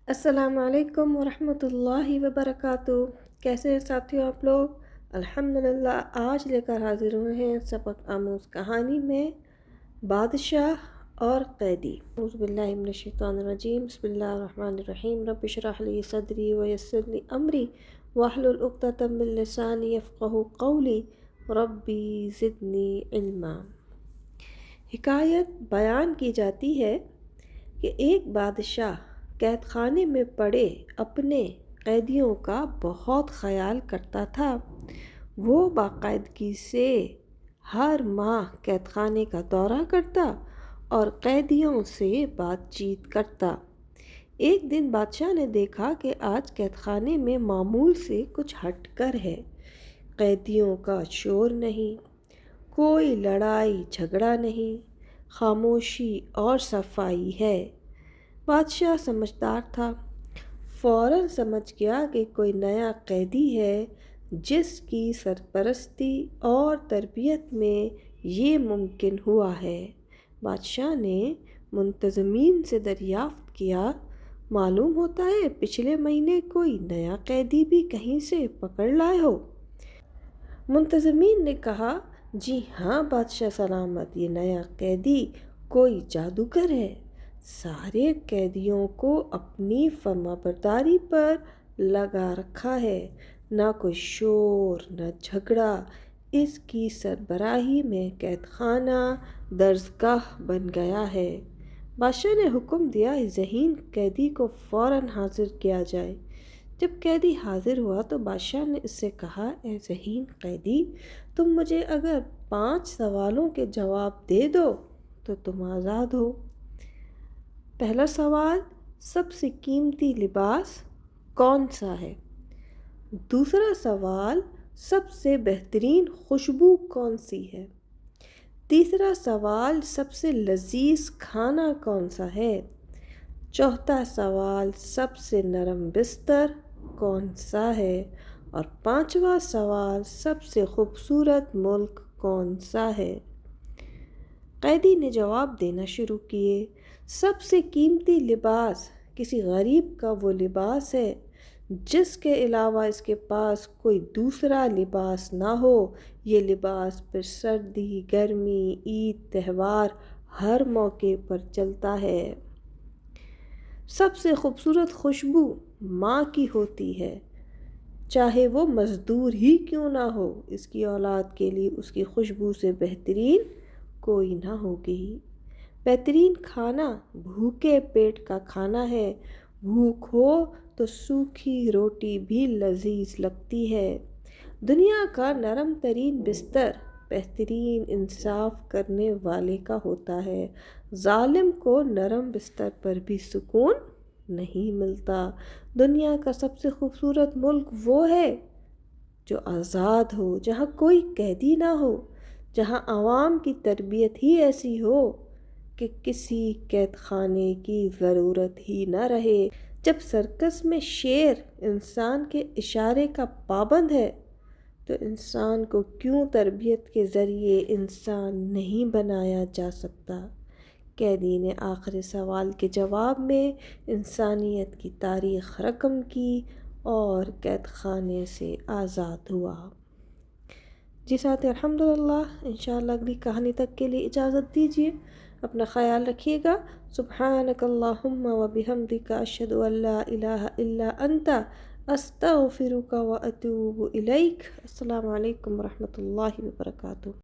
السلام علیکم ورحمۃ اللہ وبرکاتہ۔ کیسے ہیں ساتھیوں آپ لوگ؟ الحمدللہ آج لے کر حاضر ہوئے ہیں سبق آموز کہانی میں بادشاہ اور قیدی۔ اعوذ باللہ من الشیطان الرجیم، بسم اللہ الرحمن الرحیم۔ رب اشرح لی صدری ویسر لی امری واحلل عقدۃ من لسانی یفقہوا قولی ربی زدنی علما۔ حکایت بیان کی جاتی ہے کہ ایک بادشاہ قید خانے میں پڑے اپنے قیدیوں کا بہت خیال کرتا تھا۔ وہ باقاعدگی سے ہر ماہ قید خانے کا دورہ کرتا اور قیدیوں سے بات چیت کرتا۔ ایک دن بادشاہ نے دیکھا کہ آج قید خانے میں معمول سے کچھ ہٹ کر ہے۔ قیدیوں کا شور نہیں، کوئی لڑائی جھگڑا نہیں، خاموشی اور صفائی ہے۔ بادشاہ سمجھدار تھا، فوراً سمجھ گیا کہ کوئی نیا قیدی ہے جس کی سرپرستی اور تربیت میں یہ ممکن ہوا ہے۔ بادشاہ نے منتظمین سے دریافت کیا، معلوم ہوتا ہے پچھلے مہینے کوئی نیا قیدی بھی کہیں سے پکڑ لائے ہو؟ منتظمین نے کہا، جی ہاں بادشاہ سلامت، یہ نیا قیدی کوئی جادوگر ہے۔ سارے قیدیوں کو اپنی فرمانبرداری پر لگا رکھا ہے، نہ کوئی شور نہ جھگڑا۔ اس کی سربراہی میں قید خانہ درسگاہ بن گیا ہے۔ بادشاہ نے حکم دیا، اس ذہین قیدی کو فوراً حاضر کیا جائے۔ جب قیدی حاضر ہوا تو بادشاہ نے اس سے کہا، اے ذہین قیدی، تم مجھے اگر 5 سوالوں کے جواب دے دو تو تم آزاد ہو۔ پہلا سوال، سب سے قیمتی لباس کون سا ہے؟ دوسرا سوال، سب سے بہترین خوشبو کون سی ہے؟ تیسرا سوال، سب سے لذیذ کھانا کون سا ہے؟ چوتھا سوال، سب سے نرم بستر کون سا ہے؟ اور 5واں سوال، سب سے خوبصورت ملک کون سا ہے؟ قیدی نے جواب دینا شروع کیے۔ سب سے قیمتی لباس کسی غریب کا وہ لباس ہے جس کے علاوہ اس کے پاس کوئی دوسرا لباس نہ ہو۔ یہ لباس پھر سردی، گرمی، عید، تہوار، ہر موقع پر چلتا ہے۔ سب سے خوبصورت خوشبو ماں کی ہوتی ہے، چاہے وہ مزدور ہی کیوں نہ ہو، اس کی اولاد کے لیے اس کی خوشبو سے بہترین کوئی نہ ہوگی۔ بہترین کھانا بھوکے پیٹ کا کھانا ہے، بھوک ہو تو سوکھی روٹی بھی لذیذ لگتی ہے۔ دنیا کا نرم ترین بستر بہترین انصاف کرنے والے کا ہوتا ہے۔ ظالم کو نرم بستر پر بھی سکون نہیں ملتا۔ دنیا کا سب سے خوبصورت ملک وہ ہے جو آزاد ہو، جہاں کوئی قیدی نہ ہو، جہاں عوام کی تربیت ہی ایسی ہو کہ کسی قید خانے کی ضرورت ہی نہ رہے۔ جب سرکس میں شیر انسان کے اشارے کا پابند ہے تو انسان کو کیوں تربیت کے ذریعے انسان نہیں بنایا جا سکتا؟ قیدی نے آخری سوال کے جواب میں انسانیت کی تاریخ رقم کی اور قید خانے سے آزاد ہوا۔ جی ساتھی، الحمدللہ انشاءاللہ اگلی کہانی تک کے لیے اجازت دیجیے۔ اپنا خیال رکھیے گا۔ سبحانک اللہم و بحمدک، اشہد ان لا الہ الا انت، استغفرک و اتوب الیک۔ السلام علیکم ورحمۃ اللہ وبرکاتہ۔